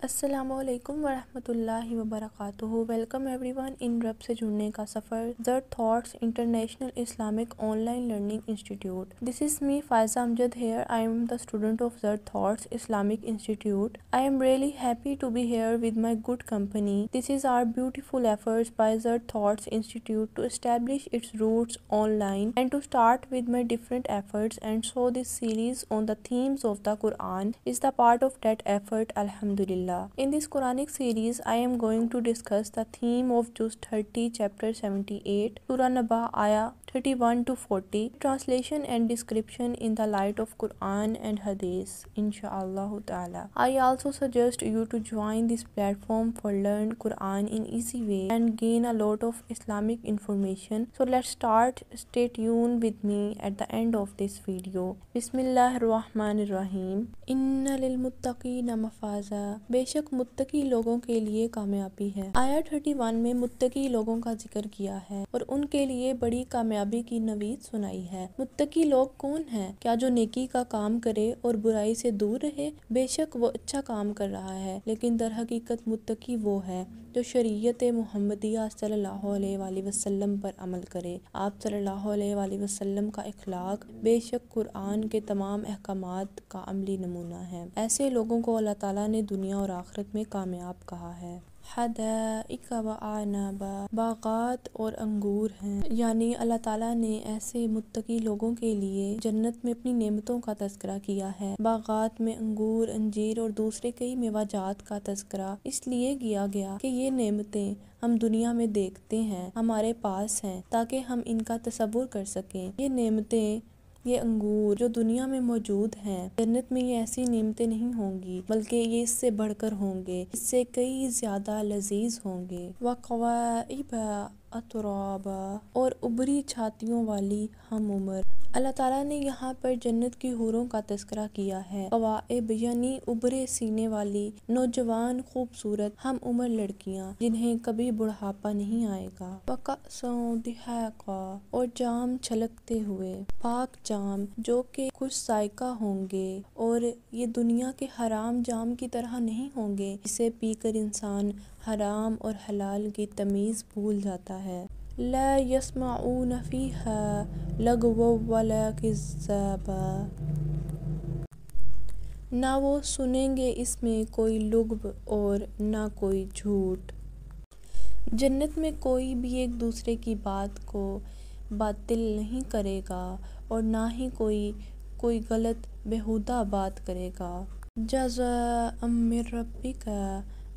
السلام علیکم ورحمۃ اللہ وبرکاتہ۔ ویلکم ایوری ون ان رب سے جڑنے کا سفر Zard thoughts international Islamic online learning institute. This is me Faiza Amjad here. I am the student of Zard thoughts Islamic institute. I am really happy to be here with my good company. This is our beautiful efforts by Zard thoughts institute to establish its roots online and to start with my different efforts and so this series on the themes of the Quran is the part of that effort, alhamdulillah. In this Quranic series, I am going to discuss the theme of Juz 30, chapter 78, Surah Naba, ayah 31 to 40, translation and description in the light of Quran and Hadith, inshallah ta'ala. I also suggest you to join this platform for learn Quran in easy way and gain a lot of Islamic information. So let's start. Stay tuned with me at the end of this video. Bismillah الرحمن الرحیم۔ ان للمتقین مفازا، بے شک متقی لوگوں کے لیے کامیابی ہے۔ آیا 31 میں متقی لوگوں کا ذکر کیا ہے اور ان کے لیے بڑی کامیابی کی نوید سنائی ہے۔ متقی لوگ کون ہیں؟ کیا جو نیکی کا کام کرے اور برائی سے دور رہے؟ بے شک وہ اچھا کام کر رہا ہے، لیکن در حقیقت متقی وہ ہے جو شریعت محمدیہ صلی اللہ علیہ وآلہ وسلم پر عمل کرے۔ آپ صلی اللہ علیہ وآلہ وسلم کا اخلاق بے شک قرآن کے تمام احکامات کا عملی نمونہ ہے۔ ایسے لوگوں کو اللہ تعالیٰ نے دنیا اور آخرت میں کامیاب کہا ہے۔ حدائق و اعنابا، باغات اور انگور ہیں، یعنی اللہ تعالیٰ نے ایسے متقی لوگوں کے لیے جنت میں اپنی نعمتوں کا تذکرہ کیا ہے۔ باغات میں انگور، انجیر اور دوسرے کئی میوہ جات کا تذکرہ اس لیے کیا گیا کہ یہ نعمتیں ہم دنیا میں دیکھتے ہیں، ہمارے پاس ہیں، تاکہ ہم ان کا تصور کر سکیں۔ یہ نعمتیں، یہ انگور جو دنیا میں موجود ہیں، جنت میں یہ ایسی نعمتیں نہیں ہوں گی، بلکہ یہ اس سے بڑھ کر ہوں گے، اس سے کئی زیادہ لذیذ ہوں گے۔ وَقَوَائِبَ أَتْرَابًا، اور ابری چھاتیوں والی ہم عمر۔ اللہ تعالیٰ نے یہاں پر جنت کی حوروں کا تذکرہ کیا ہے۔ قوائب یعنی ابرے سینے والی نوجوان خوبصورت ہم عمر لڑکیاں جنہیں کبھی بڑھاپا نہیں آئے گا۔ وَكَأْسًا دِحَاقًا، اور جام چھلکتے ہوئے، پاک جام جو کہ خوش ذائقہ ہوں گے اور یہ دنیا کے حرام جام کی طرح نہیں ہوں گے جسے پی کر انسان حرام اور حلال کی تمیز بھول جاتا ہے۔ لا يسمعون فيها لغوا ولا كذابا، نہ وہ سنیں گے اس میں کوئی لغو اور نہ کوئی جھوٹ۔ جنت میں کوئی بھی ایک دوسرے کی بات کو باطل نہیں کرے گا اور نہ ہی کوئی غلط بیہودہ بات کرے گا۔ جزاء من ربک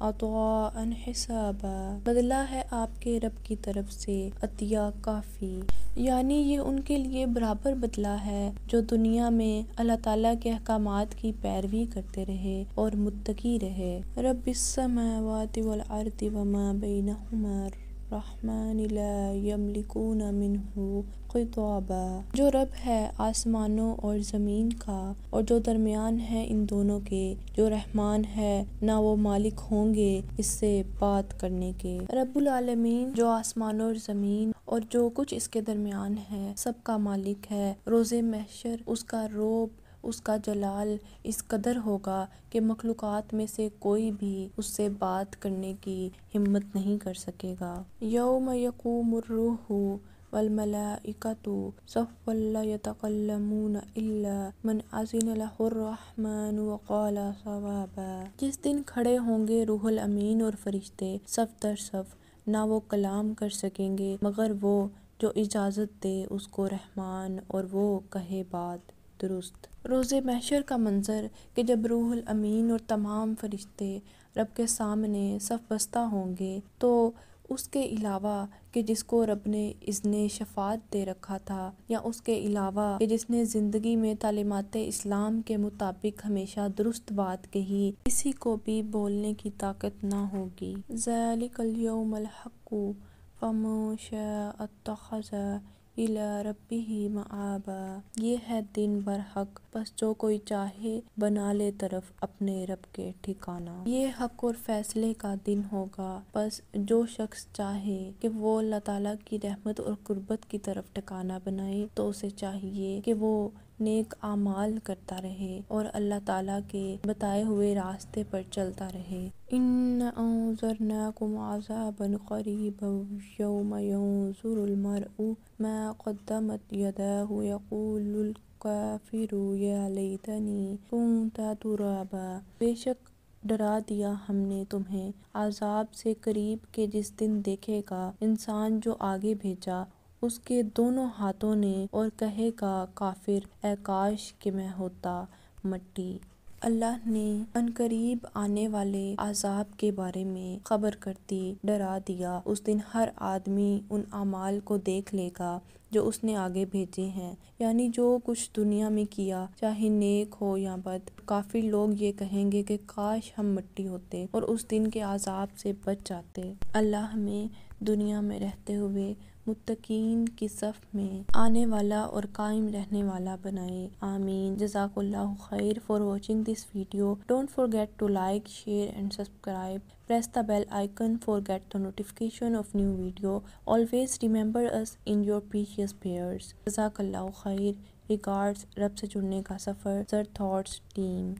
عطاء حسابا، بدلہ ہے آپ کے رب کی طرف سے عطیہ کافی، یعنی یہ ان کے لیے برابر بدلہ ہے جو دنیا میں اللہ تعالیٰ کے احکامات کی پیروی کرتے رہے اور متقی رہے۔ رب السماوات والارض وما بینہما الرحمن لا یملکون منہ خطابا، جو رب ہے آسمانوں اور زمین کا اور جو درمیان ہے ان دونوں کے، جو رحمان ہے نہ وہ مالک ہوں گے اس سے بات کرنے کے۔ رب العالمین جو آسمانوں اور زمین اور جو کچھ اس کے درمیان ہے سب کا مالک ہے۔ روز محشر اس کا روب، اس کا جلال اس قدر ہوگا کہ مخلوقات میں سے کوئی بھی اس سے بات کرنے کی ہمت نہیں کر سکے گا۔ یوم یقوم الروح والملائکۃ صفا لا یتکلمون الا من اذن لہ الرحمن وقال صوابا، جس دن کھڑے ہوں گے روح الامین اور فرشتے صف در صف، نہ وہ کلام کر سکیں گے مگر وہ جو اجازت دے اس کو رحمان اور وہ کہے بات درست۔ روز محشر کا منظر کہ جب روح الامین اور تمام فرشتے رب کے سامنے صف بستہ ہوں گے تو اس کے علاوہ کہ جس کو رب نے اذن شفاعت دے رکھا تھا یا اس کے علاوہ کہ جس نے زندگی میں تعلیمات اسلام کے مطابق ہمیشہ درست بات کہی، کسی کو بھی بولنے کی طاقت نہ ہوگی۔ ذالک الیوم الحق فمن شاء اتخذ الی ربہ مآبا، یہ ہے دن برحق پس جو کوئی چاہے بنا لے طرف اپنے رب کے ٹھکانہ۔ یہ حق اور فیصلے کا دن ہوگا، پس جو شخص چاہے کہ وہ اللہ تعالیٰ کی رحمت اور قربت کی طرف ٹھکانہ بنائے تو اسے چاہیے کہ وہ نیک اعمال کرتا رہے اور اللہ تعالیٰ کے بتائے ہوئے راستے پر چلتا رہے۔ ان انذرناکم عذابا قریبا یوم ینظر المرء ما قدمت یداہ یقول الکافر یا لیتنی کنت ترابا۔ بے شک ڈرا دیا ہم نے تمہیں عذاب سے قریب کے جس دن دیکھے گا انسان جو آگے بھیجا اس کے دونوں ہاتھوں نے اور کہے گا کافر اے کاش کہ میں ہوتا مٹی۔ اللہ نے عنقریب آنے والے عذاب کے بارے میں خبر کر دی، ڈرا دیا۔ اس دن ہر آدمی ان اعمال کو دیکھ لے گا جو اس نے آگے بھیجے ہیں، یعنی جو کچھ دنیا میں کیا چاہے نیک ہو یا بد۔ کافر لوگ یہ کہیں گے کہ کاش ہم مٹی ہوتے اور اس دن کے عذاب سے بچ جاتے۔ اللہ ہمیں دنیا میں رہتے ہوئے متقین کی صف میں آنے والا اور قائم رہنے والا بنائے، آمین۔ جزاک اللہ خیر for watching this video. Don't forget to like, share and subscribe. Press the bell icon for get the notification of new video. Always remember us in your precious prayers. جزاک اللہ خیر۔ ریگارڈز رب سے جڑنے کا سفر زر تھاٹس ٹیم۔